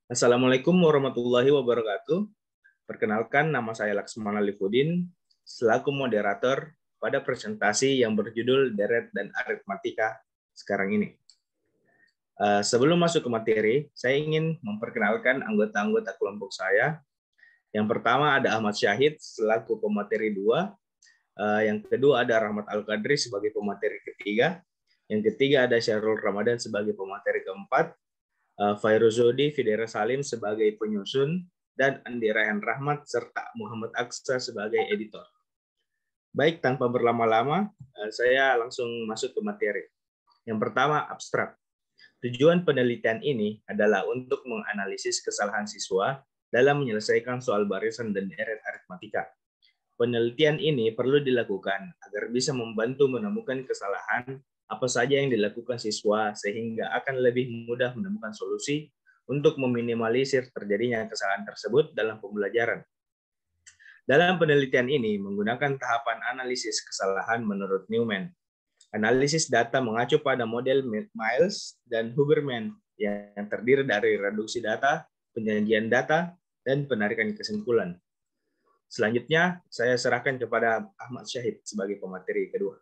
Assalamualaikum warahmatullahi wabarakatuh. Perkenalkan, nama saya Laksmana Lifuddin, selaku moderator pada presentasi yang berjudul Deret dan Aritmatika sekarang ini. Sebelum masuk ke materi, saya ingin memperkenalkan anggota-anggota kelompok saya. Yang pertama ada Ahmad Syahid selaku pemateri 2. Yang kedua ada Rahmat Al-Qadri sebagai pemateri ketiga. Yang ketiga ada Syahrul Ramadan sebagai pemateri keempat. Fairuzodi Fidera Salim sebagai penyusun, dan Andi Rayhan Rahmat serta Muhammad Aksa sebagai editor. Baik, tanpa berlama-lama, saya langsung masuk ke materi. Yang pertama, abstrak. Tujuan penelitian ini adalah untuk menganalisis kesalahan siswa dalam menyelesaikan soal barisan dan deret aritmatika. Penelitian ini perlu dilakukan agar bisa membantu menemukan kesalahan apa saja yang dilakukan siswa sehingga akan lebih mudah menemukan solusi untuk meminimalisir terjadinya kesalahan tersebut dalam pembelajaran. Dalam penelitian ini menggunakan tahapan analisis kesalahan menurut Newman. Analisis data mengacu pada model Miles dan Huberman yang terdiri dari reduksi data, penyajian data, dan penarikan kesimpulan. Selanjutnya, saya serahkan kepada Ahmad Syahid sebagai pemateri kedua.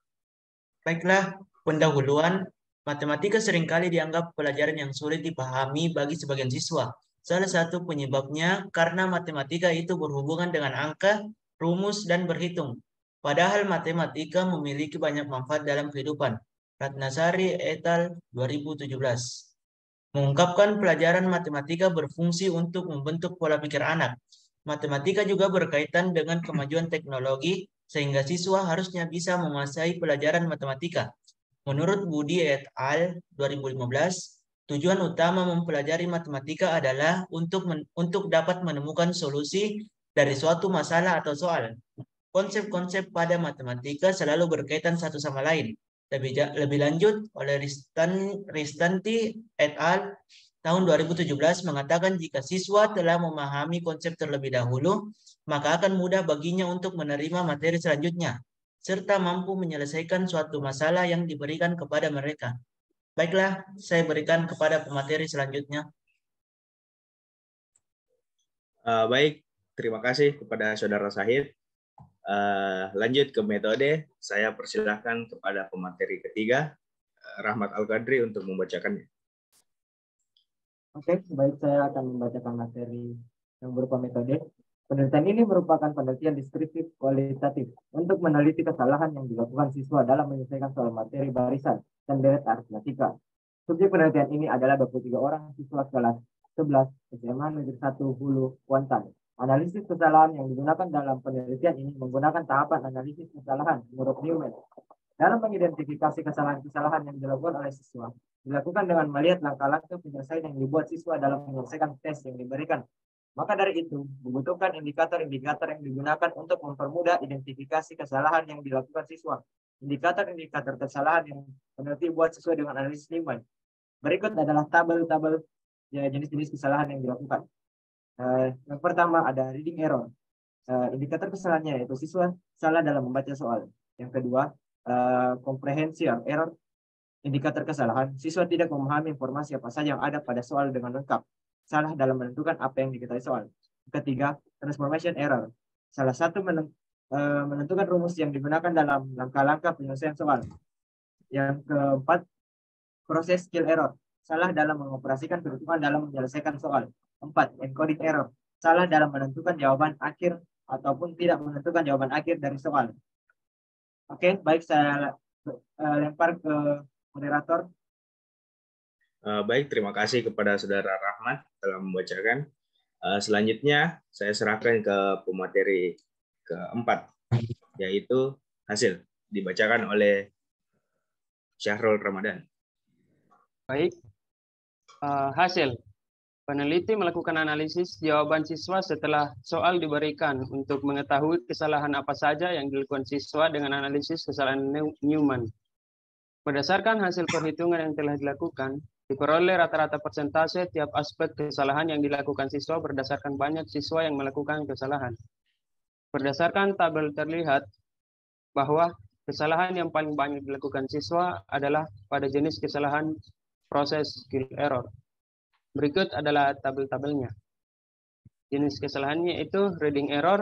Baiklah, pendahuluan, matematika seringkali dianggap pelajaran yang sulit dipahami bagi sebagian siswa. Salah satu penyebabnya karena matematika itu berhubungan dengan angka, rumus, dan berhitung. Padahal matematika memiliki banyak manfaat dalam kehidupan. Ratnasari et al. 2017 mengungkapkan pelajaran matematika berfungsi untuk membentuk pola pikir anak. Matematika juga berkaitan dengan kemajuan teknologi, sehingga siswa harusnya bisa menguasai pelajaran matematika. Menurut Budi et al. 2015, tujuan utama mempelajari matematika adalah untuk dapat menemukan solusi dari suatu masalah atau soal. Konsep-konsep pada matematika selalu berkaitan satu sama lain. Lebih lanjut, oleh Ristanti et al. tahun 2017 mengatakan jika siswa telah memahami konsep terlebih dahulu, maka akan mudah baginya untuk menerima materi selanjutnya, serta mampu menyelesaikan suatu masalah yang diberikan kepada mereka. Baiklah, saya berikan kepada pemateri selanjutnya. Baik, terima kasih kepada Saudara Syahid. Lanjut ke metode, saya persilahkan kepada pemateri ketiga, Rahmat Al-Qadri, untuk membacakannya. Oke, baik, saya akan membacakan materi yang berupa metode. Penelitian ini merupakan penelitian deskriptif kualitatif untuk meneliti kesalahan yang dilakukan siswa dalam menyelesaikan soal materi barisan dan deret aritmatika. Subjek penelitian ini adalah 23 orang siswa kelas 11 SMA Negeri 1 Hulu, Kuantan. Analisis kesalahan yang digunakan dalam penelitian ini menggunakan tahapan analisis kesalahan menurut Newman. Dalam mengidentifikasi kesalahan-kesalahan yang dilakukan oleh siswa, dilakukan dengan melihat langkah-langkah penyelesaian yang dibuat siswa dalam menyelesaikan tes yang diberikan. Maka dari itu, dibutuhkan indikator-indikator yang digunakan untuk mempermudah identifikasi kesalahan yang dilakukan siswa. Indikator-indikator kesalahan yang peneliti buat sesuai dengan analisis Newman. Berikut adalah tabel-tabel jenis-jenis kesalahan yang dilakukan. Yang pertama ada reading error. Indikator kesalahannya yaitu siswa salah dalam membaca soal. Yang kedua, comprehension error. Indikator kesalahan, siswa tidak memahami informasi apa saja yang ada pada soal dengan lengkap. Salah dalam menentukan apa yang diketahui soal. Ketiga, transformation error. Salah satu menentukan rumus yang digunakan dalam langkah-langkah penyelesaian soal. Yang keempat, proses skill error. Salah dalam mengoperasikan perhitungan dalam menyelesaikan soal. 4. Encoding error. Salah dalam menentukan jawaban akhir ataupun tidak menentukan jawaban akhir dari soal. Oke, baik, saya lempar ke moderator. Baik, terima kasih kepada Saudara Rahmat telah membacakan. Selanjutnya, saya serahkan ke pemateri keempat, yaitu hasil dibacakan oleh Syahrul Ramadan. Baik, hasil. Peneliti melakukan analisis jawaban siswa setelah soal diberikan untuk mengetahui kesalahan apa saja yang dilakukan siswa dengan analisis kesalahan Newman. Berdasarkan hasil perhitungan yang telah dilakukan, diperoleh rata-rata persentase tiap aspek kesalahan yang dilakukan siswa berdasarkan banyak siswa yang melakukan kesalahan. Berdasarkan tabel terlihat bahwa kesalahan yang paling banyak dilakukan siswa adalah pada jenis kesalahan proses skill error. Berikut adalah tabel-tabelnya. Jenis kesalahannya itu reading error.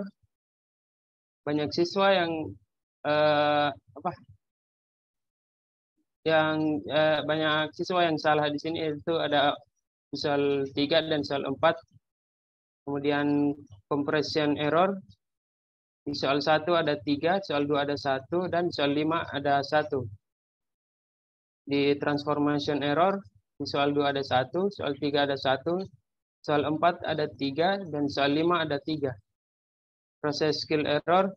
Banyak siswa yang banyak siswa yang salah di sini, itu ada soal 3 dan soal 4. Kemudian compression error. Di soal 1 ada 3, soal 2 ada 1, dan soal 5 ada 1. Di transformation error, di soal 2 ada 1, soal 3 ada 1, soal 4 ada 3, dan soal 5 ada 3. Proses skill error,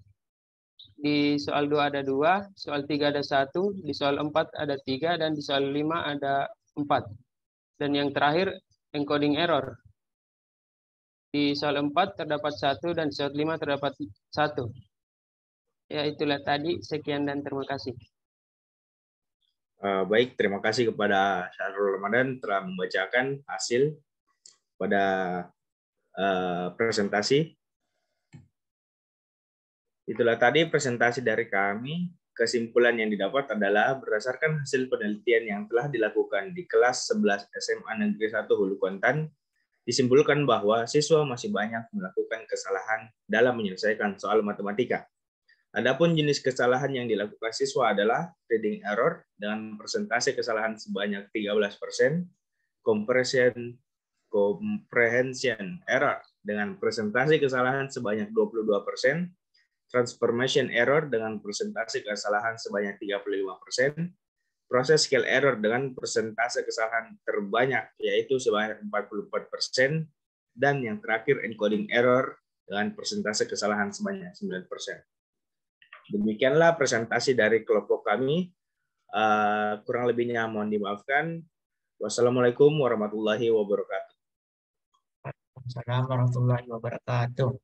di soal 2 ada 2, soal 3 ada 1, di soal 4 ada 3, dan di soal 5 ada 4. Dan yang terakhir, encoding error. Di soal 4 terdapat 1 dan soal 5 terdapat 1. Ya, itulah tadi. Sekian dan terima kasih. Baik, terima kasih kepada Syahrul Ramadan telah membacakan hasil pada presentasi. Itulah tadi presentasi dari kami. Kesimpulan yang didapat adalah berdasarkan hasil penelitian yang telah dilakukan di kelas 11 SMA Negeri 1 Hulu Kontan, disimpulkan bahwa siswa masih banyak melakukan kesalahan dalam menyelesaikan soal matematika. Adapun jenis kesalahan yang dilakukan siswa adalah reading error dengan persentase kesalahan sebanyak 13%, comprehension error dengan persentase kesalahan sebanyak 22%, transformation error dengan persentase kesalahan sebanyak 35%, proses skill error dengan persentase kesalahan terbanyak yaitu sebanyak 44%, dan yang terakhir encoding error dengan persentase kesalahan sebanyak 9%. Demikianlah presentasi dari kelompok kami. Kurang lebihnya mohon dimaafkan. Wassalamualaikum warahmatullahi wabarakatuh. Assalamualaikum warahmatullahi wabarakatuh.